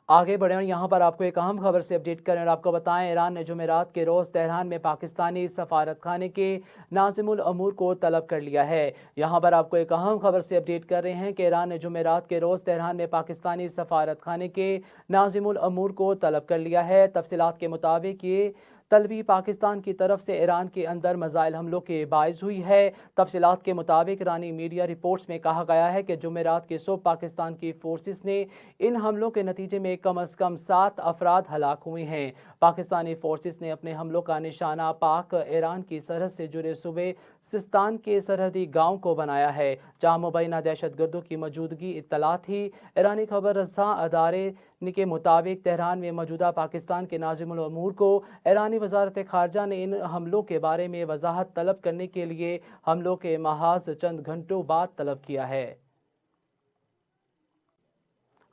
आगे बढ़े और यहाँ पर आपको एक अहम खबर से अपडेट करें और आपको बताएं, ईरान ने जुमेरात के रोज़ तेहरान में पाकिस्तानी सफारत खाने के नाज़िमुल अमूर को तलब कर लिया है। यहाँ पर आपको एक अहम खबर से अपडेट कर रहे हैं कि ईरान ने जुमेरात के रोज़ तेहरान में पाकिस्तानी सफारत खाने के नाज़िमुल अमूर को तलब कर लिया है। तफसीलात के मुताबिक ये तलबी पाकिस्तान की तरफ से ईरान के अंदर मज़ाइल हमलों के बाइस हुई है। तफसीलात के मुताबिक ईरानी मीडिया रिपोर्ट्स में कहा गया है कि जुमेरात के सुबह पाकिस्तान की फोर्सेस ने इन हमलों के नतीजे में कम अज़ कम 7 अफराद हलाक हुए हैं। पाकिस्तानी फोर्सेस ने अपने हमलों का निशाना पाक ईरान की सरहद से जुड़े सूबे सिस्तान के सरहदी गाँव को बनाया है, जहाँ मुबैना दहशत गर्दों की मौजूदगी इत्तला थी। ईरानी खबर रसां अदारे के मुताबिक तेहरान में मौजूदा पाकिस्तान के नाज़िमुल अमूर को ईरानी वज़ारत ख़ारजा ने इन हमलों के बारे में वजाहत तलब करने के लिए हमलों के महाज चंद घंटों बाद तलब किया है।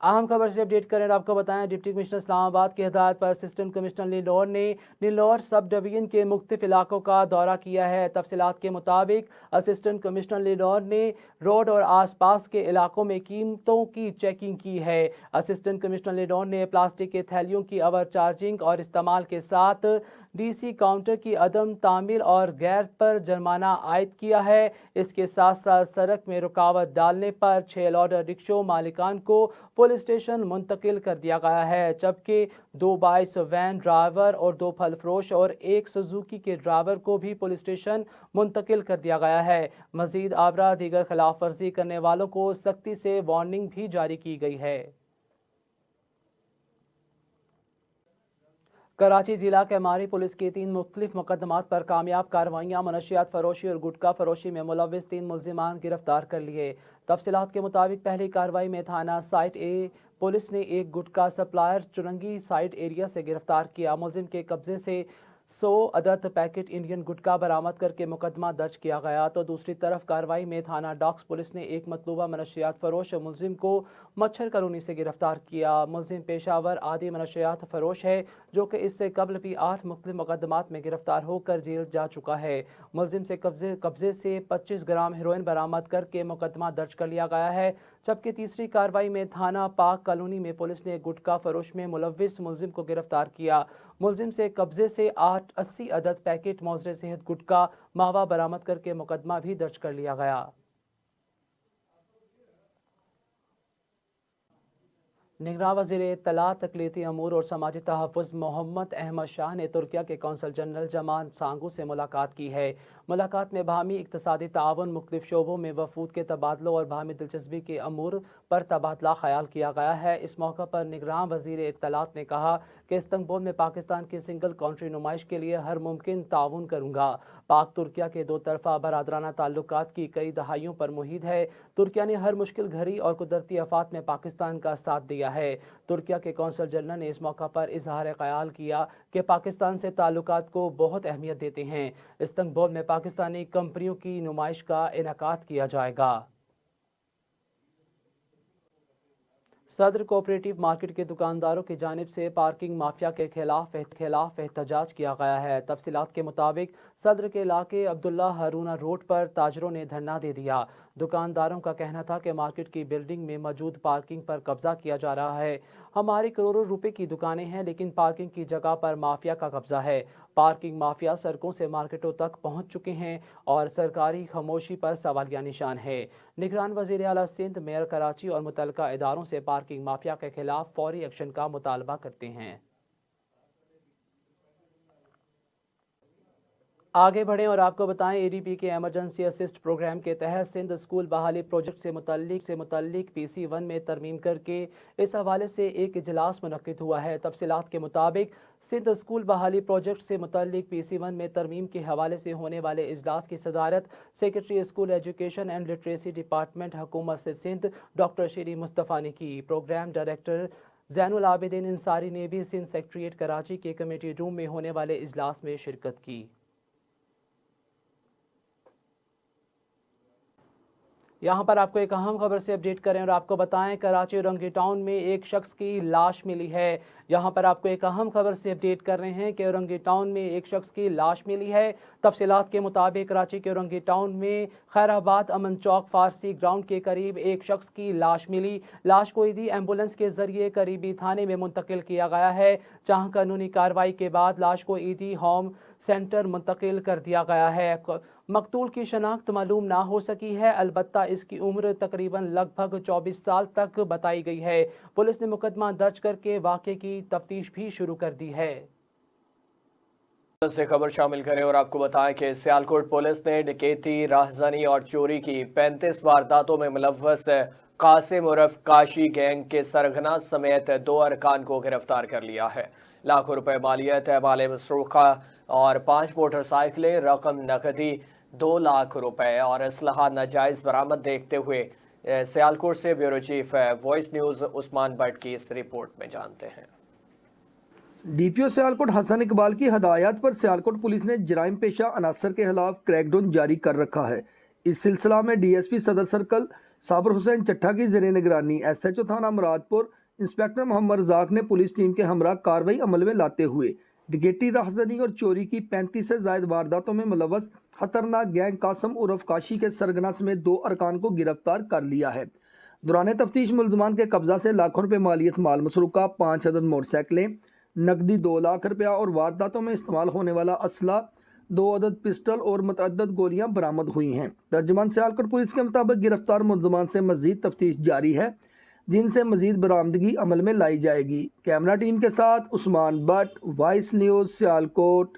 अहम खबर से अपडेट करें, आपको बताएं, डिप्टी कमिश्नर इस्लामाबाद की हिदायत पर असिस्टेंट कमिश्नर नीलौर ने नीलौर सब डिवीजन के मुख्तलिफ इलाकों का दौरा किया है। तफसीलात के मुताबिक असिस्टेंट कमिश्नर नीलौर ने रोड और आसपास के इलाकों में कीमतों की चेकिंग की है। असिस्टेंट कमिश्नर नीलौर ने प्लास्टिक के थैलियों की ओवर चार्जिंग और इस्तेमाल के साथ DC काउंटर की अदम तामीर और गैर पर जुर्माना आयद किया है। इसके साथ साथ सड़क में रुकावट डालने पर 6 लोडर रिक्शो मालिकान को पुलिस स्टेशन मुंतकिल कर दिया गया है, जबकि 2 22 वैन ड्राइवर और 2 फल फरोश और 1 सुजुकी के ड्राइवर को भी पुलिस स्टेशन मुंतकिल कर दिया गया है। मजीद आबरा दीगर खिलाफ वर्जी करने वालों को सख्ती से वार्निंग भी जारी की गई है। कराची जिला कैमारी पुलिस की 3 मुख्तलिफ मुकदमात पर कामयाब कार्रवाइयाँ, मनशियात फरोशी और गुटखा फरोशी में मुलव्विस 3 मुल्जिमान गिरफ्तार कर लिए। तफसीलात के मुताबिक पहली कार्रवाई में थाना साइट ए पुलिस ने एक गुटखा सप्लायर चुरंगी साइट एरिया से गिरफ्तार किया। मुल्जिम के कब्जे से 100 अदद पैकेट इंडियन गुटखा बरामद करके मुकदमा दर्ज किया गया। तो दूसरी तरफ कार्रवाई में थाना डॉक्स पुलिस ने एक मतलूबा मनशियात फरोश मुल्जिम को मच्छर कॉलोनी से गिरफ्तार किया। मुल्जिम पेशावर आदि मनशियात फरोश है, जो कि इससे कबल भी 8 मुख्तलिफ मुकदमात में गिरफ्तार होकर जेल जा चुका है। मुल्जिम से कब्जे से 25 ग्राम हेरोइन बरामद करके मुकदमा दर्ज कर लिया गया है, जबकि तीसरी कार्रवाई में थाना पाक कॉलोनी में पुलिस ने गुटखा फरोश में मुलव्विस मुल्जिम को गिरफ्तार किया। मुल्जिम से कब्जे से 80 अदद पैकेट मौजरे सेहत गुटखा मावा बरामद करके मुकदमा भी दर्ज कर लिया गया। निगरान वज़ीर इत्तलात, तकलीती अमूर और समाजी तहफ़्फ़ुज़ मोहम्मद अहमद शाह ने तुर्किया के कौंसल जनरल जमान सांगू से मुलाकात की है। मुलाकात में बाहमी इक़्तिसादी ताउन, मुख्तलिफ शोबों में वफूद के तबादलों और बाहमी दिलचस्पी के अमूर पर तबादला ख्याल किया गया है। इस मौका पर निगरान वज़ीर इत्तलात ने कहा कि इस्तंबुल में पाकिस्तान की सिंगल कंट्री नुमाइश के लिए हर मुमकिन ताउन करूँगा। पाक तुर्किया के 2 तरफ़ा बरादराना ताल्लुकात की कई दहाइयों पर मुहित है। तुर्किया ने हर मुश्किल घड़ी और कुदरती आफात में पाकिस्तान का साथ दिया है। तुर्किया के कौंसल जनरल ने इस मौका पर इजहार ख्याल किया कि पाकिस्तान से ताल्लुकात को बहुत अहमियत देते हैं। इस्तंबुल में पाकिस्तानी कंपनियों की नुमाइश का इनेकाद किया जाएगा। सदर कोऑपरेटिव मार्केट के दुकानदारों की जानिब से पार्किंग माफिया के खिलाफ एहतजाज किया गया है। तफसीलात के मुताबिक सदर के इलाके अब्दुल्ला हारूना रोड पर ताजरों ने धरना दे दिया। दुकानदारों का कहना था कि मार्केट की बिल्डिंग में मौजूद पार्किंग पर कब्जा किया जा रहा है। हमारी करोड़ों रुपए की दुकानें हैं, लेकिन पार्किंग की जगह पर माफिया का कब्जा है। पार्किंग माफिया सड़कों से मार्केटों तक पहुंच चुके हैं और सरकारी खामोशी पर सवालिया निशान है। निगरान वज़ीर आला सिंध, मेयर कराची और मुतल्लिका इदारों से पार्किंग माफिया के खिलाफ फौरी एक्शन का मुतालबा करते हैं। आगे बढ़ें और आपको बताएं, ADB के एमरजेंसी असिस्ट प्रोग्राम के तहत सिंध स्कूल बहाली प्रोजेक्ट से मुतल्लिक PC1 में तरमीम करके इस हवाले से एक इजलास मुनक्किद हुआ है। तफसीलात के मुताबिक सिंध स्कूल बहाली प्रोजेक्ट से मुतल्लिक PC1 में तरमीम के हवाले से होने वाले इजलास की सदारत secretary school education and literacy department हुकूमत से सिंध डॉक्टर शीरी मुस्तफ़ा ने की। प्रोग्राम डायरेक्टर ज़ैनुल आबिदीन इंसारी ने भी सिंध सेक्रेटरीट कराची के कमेटी रूम में होने वाले इजलास में शिरकत की। यहाँ पर आपको एक अहम खबर से अपडेट करें और आपको बताएं, कराची रंगी टाउन में एक शख्स की लाश मिली है। यहाँ पर आपको एक अहम खबर से अपडेट कर रहे हैं कि रंगी टाउन में एक शख्स की लाश मिली है। तफसीलात के मुताबिक कराची के रंगी टाउन में खैराबाद अमन चौक फारसी ग्राउंड के करीब एक शख्स की लाश मिली। लाश को ईदी एम्बुलेंस के जरिए करीबी थाने में मुंतकिल किया गया है, जहाँ कानूनी कार्रवाई के बाद लाश को ईदी होम सेंटर मुंतकिल कर दिया गया है। मकतूल की शनाख्त मालूम ना हो सकी है, अलबत्ता इसकी उम्र तकरीबन लगभग 24 साल तक बताई गई है। पुलिस ने मुकदमा दर्ज करके वाक़े की तफ्तीश भी शुरू कर दी है। से खबर शामिल करें और आपको बताएं कि सियालकोट पुलिस ने डकैती, राहज़नी और चोरी की 35 वारदातों में मुलव्वस कासिम उर्फ काशी गैंग के सरगना समेत 2 अरकान को गिरफ्तार कर लिया है। लाखों रुपए मालियत, माल मसरूक़ा और 5 मोटरसाइकिलें, रकम नकदी 2 लाख रुपए और असलहा नाजायज़ बरामद देखते हुए सियालकोट से bureau chief voice news Usman Bhatt की इस रिपोर्ट में जानते हैं। DPO सियालकोट हसन इकबाल की हदायत पर सियालकोट पुलिस ने जराइम पेशा अनासर के खिलाफ क्रैकडाउन जारी कर रखा है। इस सिलसिला में DSP सदर सर्कल साबर हुसैन चट्ठा की ज़ेरे निगरानी SHO थाना मुरादपुर इंस्पेक्टर मोहम्मद रज़ाक ने पुलिस टीम के हमरा कार्रवाई अमल में लाते हुए डकैती, राहज़नी और चोरी की 35 से ज़ायद वारदातों में मुलव्वस खतरनाक गैंग कासिम उर्फ काशी के सरगना समेत 2 अरकान को गिरफ्तार कर लिया है। दौरान तफ्तीश मुल्ज़मान के कब्जा से लाखों रुपए मालियत, माल मसरूक़ा, 5 अदद मोटरसाइकिलें, नकदी 2 लाख रुपया और वारदातों में इस्तेमाल होने वाला असला 2 अदद पिस्टल और मतअद्दद गोलियां बरामद हुई हैं। तर्जुमान सियालकोट पुलिस के मुताबिक गिरफ्तार मुल्ज़मान से मजीद तफ्तीश जारी है, जिनसे मजीद बरामदगी अमल में लाई जाएगी। कैमरा टीम के साथ उस्मान भट्ट, वॉइस न्यूज़, सियालकोट।